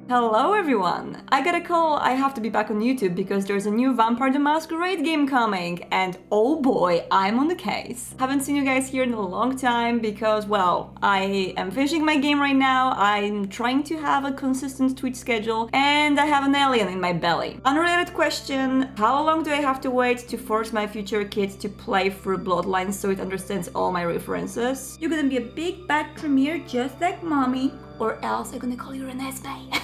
Hello everyone! I got a call, I have to be back on YouTube because there's a new Vampire the Masquerade game coming and oh boy, I'm on the case. Haven't seen you guys here in a long time because, well, I am finishing my game right now, I'm trying to have a consistent Twitch schedule and I have an alien in my belly. Unrelated question, how long do I have to wait to force my future kid to play through Bloodlines so it understands all my references? You're gonna be a big bad Tremere just like mommy, or else I'm gonna call you Renesmee.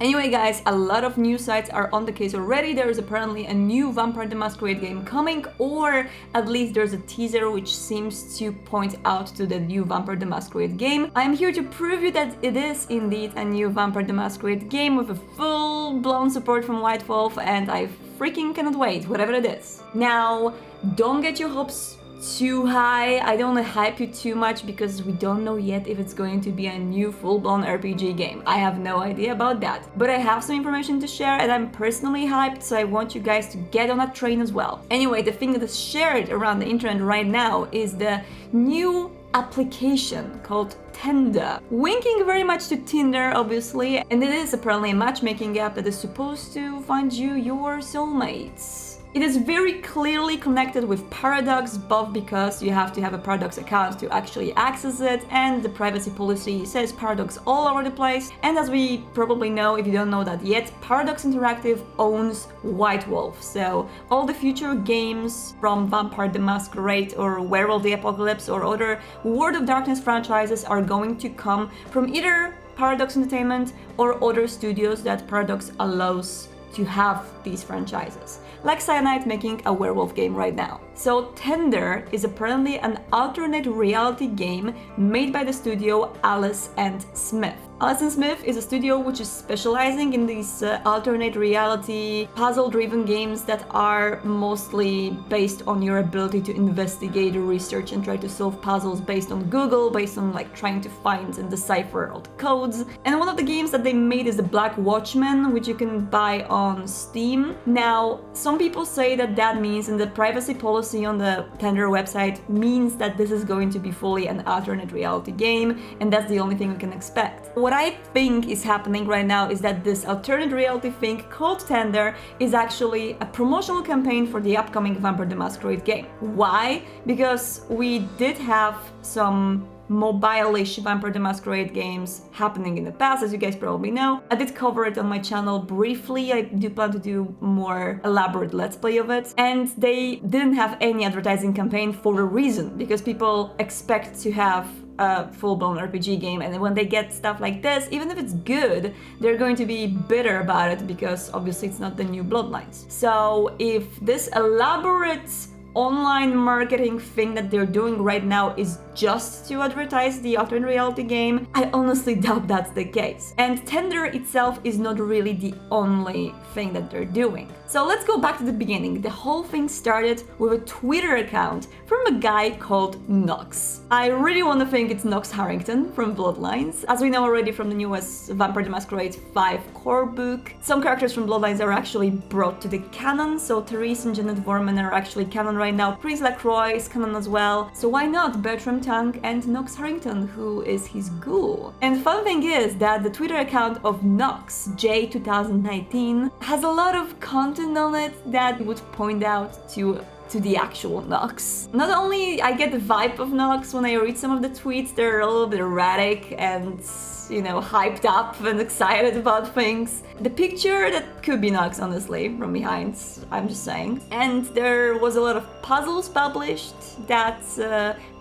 Anyway guys, a lot of news sites are on the case already. There is apparently a new Vampire the Masquerade game coming, or at least there's a teaser which seems to point out to the new Vampire the Masquerade game. I am here to prove you that it is indeed a new Vampire the Masquerade game with a full-blown support from White Wolf, and I freaking cannot wait, whatever it is. Now, don't get your hopes too high. I don't want to hype you too much because we don't know yet if it's going to be a new full-blown RPG game. I have no idea about that. But I have some information to share and I'm personally hyped, so I want you guys to get on that train as well. Anyway, the thing that is shared around the internet right now is the new application called Tinder, winking very much to Tinder obviously, and it is apparently a matchmaking app that is supposed to find you your soulmates. It is very clearly connected with Paradox, both because you have to have a Paradox account to actually access it, and the privacy policy says Paradox all over the place. And as we probably know, if you don't know that yet, Paradox Interactive owns White Wolf. So all the future games from Vampire the Masquerade or Werewolf the Apocalypse or other World of Darkness franchises are going to come from either Paradox Entertainment or other studios that Paradox allows to have these franchises, like Cyanide making a werewolf game right now. So Tender is apparently an alternate reality game made by the studio Alice and Smith. Alice and Smith is a studio which is specializing in these alternate reality puzzle-driven games that are mostly based on your ability to investigate, research and try to solve puzzles based on Google, based on like trying to find and decipher all the codes. And one of the games that they made is the Black Watchman, which you can buy on Steam. Now, some people say that that means, and the privacy policy on the Tender website means that this is going to be fully an alternate reality game, and that's the only thing we can expect. What I think is happening right now is that this alternate reality thing called Tender is actually a promotional campaign for the upcoming Vampire the Masquerade game. Why? Because we did have some mobile-ish Vampire the Masquerade games happening in the past, as you guys probably know. I did cover it on my channel briefly. I do plan to do more elaborate let's play of it. And they didn't have any advertising campaign for a reason, because people expect to have a full-blown RPG game, and when they get stuff like this, even if it's good, they're going to be bitter about it because obviously it's not the new Bloodlines. So if this elaborate online marketing thing that they're doing right now is just to advertise the alternate reality game, I honestly doubt that's the case. And Tender itself is not really the only thing that they're doing. So let's go back to the beginning. The whole thing started with a Twitter account from a guy called Nox. I really want to think it's Nox Harrington from Bloodlines. As we know already from the newest Vampire the Masquerade 5 core book, some characters from Bloodlines are actually brought to the canon, so Therese and Janet Vorman are actually canon right now. Prince Lacroix is canon as well, so why not Bertram Tank and Nox Harrington, who is his ghoul? And fun thing is that the Twitter account of Nox, J2019, has a lot of content on it that would point out to the actual Nox. Not only I get the vibe of Nox when I read some of the tweets, they're a little bit erratic and, you know, hyped up and excited about things. The picture, that could be Nox, honestly, from behind, I'm just saying. And there was a lot of puzzles published that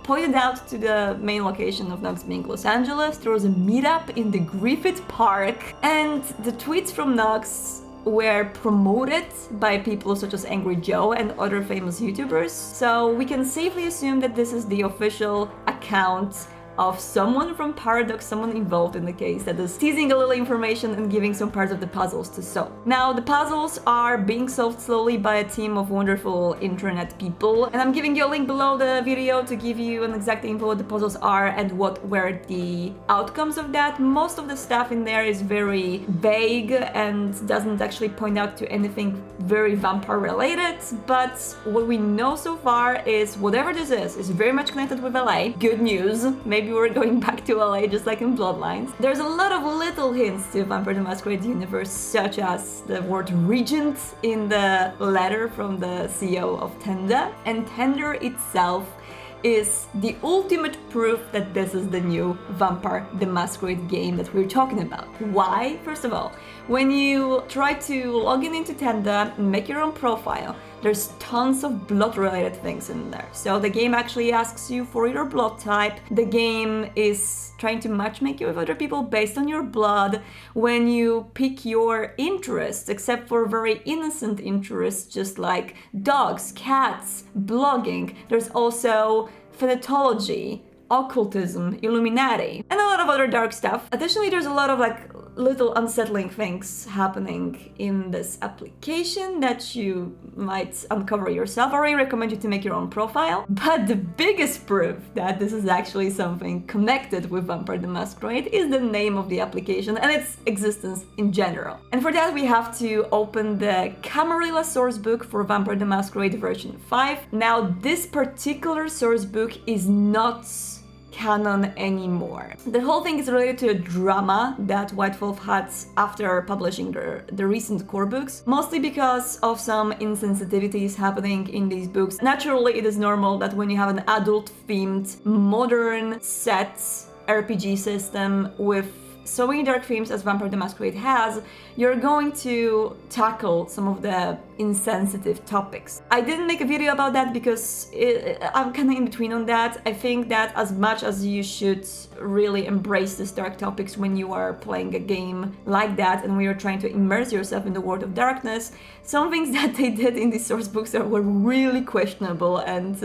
pointed out to the main location of Nox being Los Angeles. There was a meetup in the Griffith Park, and the tweets from Nox were promoted by people such as Angry Joe and other famous YouTubers. So we can safely assume that this is the official account of someone from Paradox, someone involved in the case, that is teasing a little information and giving some parts of the puzzles to solve. Now, the puzzles are being solved slowly by a team of wonderful internet people, and I'm giving you a link below the video to give you an exact info what the puzzles are and what were the outcomes of that. Most of the stuff in there is very vague and doesn't actually point out to anything very vampire related, but what we know so far is whatever this is very much connected with LA. Good news. Maybe you were going back to LA just like in Bloodlines. There's a lot of little hints to Vampire the Masquerade universe, such as the word regent in the letter from the CEO of Tenda, and Tender itself is the ultimate proof that this is the new Vampire the Masquerade game that we're talking about. Why? First of all, when you try to log in into Tenda and make your own profile, there's tons of blood-related things in there. So the game actually asks you for your blood type. The game is trying to matchmake you with other people based on your blood. When you pick your interests, except for very innocent interests, just like dogs, cats, blogging, there's also phenatology, occultism, Illuminati, and a lot of other dark stuff. Additionally, there's a lot of little unsettling things happening in this application that you might uncover yourself. I really recommend you to make your own profile. But the biggest proof that this is actually something connected with Vampire the Masquerade is the name of the application and its existence in general. And for that we have to open the Camarilla sourcebook for Vampire the Masquerade version 5. Now this particular sourcebook is not canon anymore. The whole thing is related to a drama that White Wolf had after publishing the recent core books, mostly because of some insensitivities happening in these books. Naturally, it is normal that when you have an adult-themed, modern set RPG system with so many dark themes as Vampire the Masquerade has, you're going to tackle some of the insensitive topics. I didn't make a video about that because I'm kind of in between on that. I think that as much as you should really embrace these dark topics when you are playing a game like that and when you're trying to immerse yourself in the world of darkness, some things that they did in these source books were really questionable and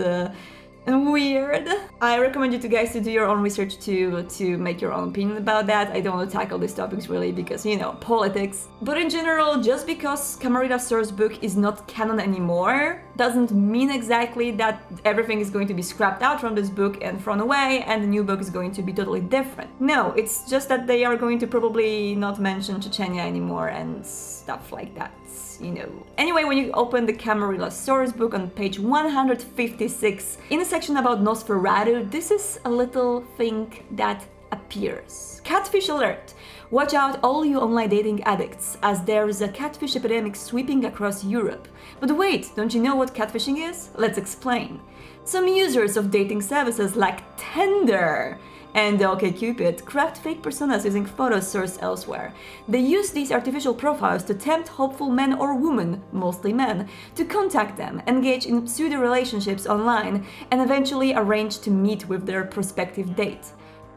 weird. I recommend you guys to do your own research to make your own opinion about that. I don't want to tackle these topics really because, you know, politics. But in general, just because Camarilla's source book is not canon anymore doesn't mean exactly that everything is going to be scrapped out from this book and thrown away and the new book is going to be totally different. No, it's just that they are going to probably not mention Chechnya anymore and stuff like that. You know. Anyway, when you open the Camarilla source book on page 156, in a section about Nosferatu, this is a little thing that appears. Catfish alert! Watch out all you online dating addicts, as there is a catfish epidemic sweeping across Europe. But wait, don't you know what catfishing is? Let's explain. Some users of dating services like Tinder and OkCupid craft fake personas using photos sourced elsewhere. They use these artificial profiles to tempt hopeful men or women, mostly men, to contact them, engage in pseudo-relationships online, and eventually arrange to meet with their prospective date.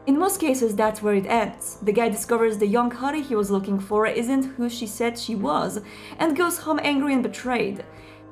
In most cases, that's where it ends. The guy discovers the young hottie he was looking for isn't who she said she was, and goes home angry and betrayed.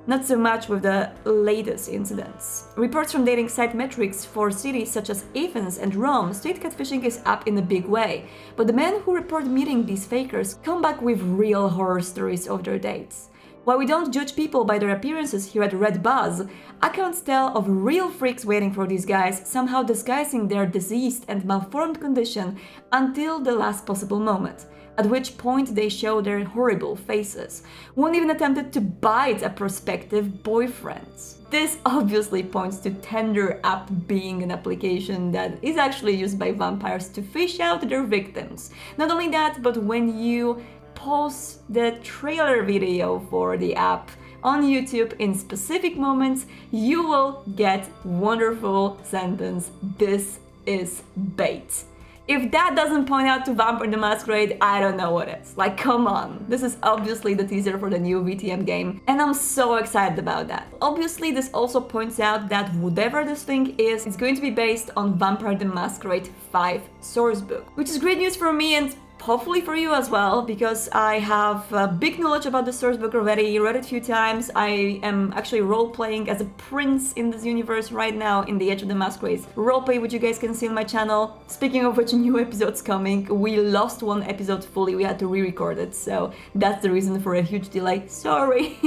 Not so much with the latest incidents. Reports from dating site metrics for cities such as Athens and Rome state catfishing is up in a big way, but the men who report meeting these fakers come back with real horror stories of their dates. While we don't judge people by their appearances here at Red Buzz, accounts tell of real freaks waiting for these guys, somehow disguising their diseased and malformed condition until the last possible moment, at which point they show their horrible faces. One even attempted to bite a prospective boyfriend. This obviously points to Tinder app being an application that is actually used by vampires to fish out their victims. Not only that, but when you pause the trailer video for the app on YouTube in specific moments, you will get wonderful sentence, "This is bait." If that doesn't point out to Vampire the Masquerade, I don't know what is. Like, come on. This is obviously the teaser for the new VTM game, and I'm so excited about that. Obviously, this also points out that whatever this thing is, it's going to be based on Vampire the Masquerade 5 sourcebook, which is great news for me and hopefully for you as well, because I have big knowledge about the sourcebook already, read it a few times. I am actually role-playing as a prince in this universe right now in the Edge of the Masquerade roleplay, which you guys can see on my channel. Speaking of which, new episodes coming. We lost one episode fully, we had to re-record it, so that's the reason for a huge delay. Sorry!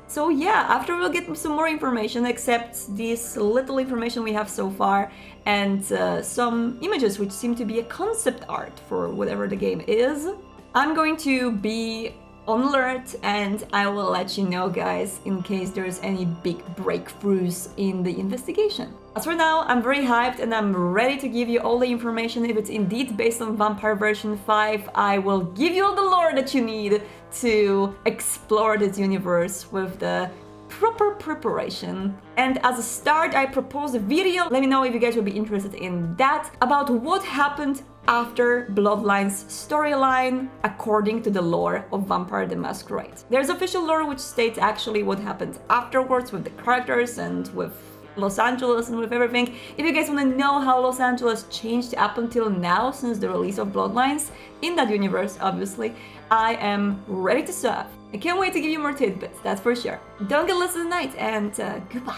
So yeah, after we'll get some more information, except this little information we have so far, and some images which seem to be a concept art for whatever the game is, I'm going to be on alert, and I will let you know, guys, in case there's any big breakthroughs in the investigation. As for now, I'm very hyped and I'm ready to give you all the information. If it's indeed based on Vampire version 5, I will give you all the lore that you need to explore this universe with the proper preparation. And as a start, I propose a video, let me know if you guys will be interested in that, about what happened after Bloodline's storyline according to the lore of Vampire the Masquerade. There's official lore which states actually what happened afterwards with the characters and with Los Angeles and with everything. If you guys want to know how Los Angeles changed up until now since the release of Bloodlines in that universe, obviously, I am ready to serve. I can't wait to give you more tidbits, that's for sure. Don't get lost tonight, and goodbye.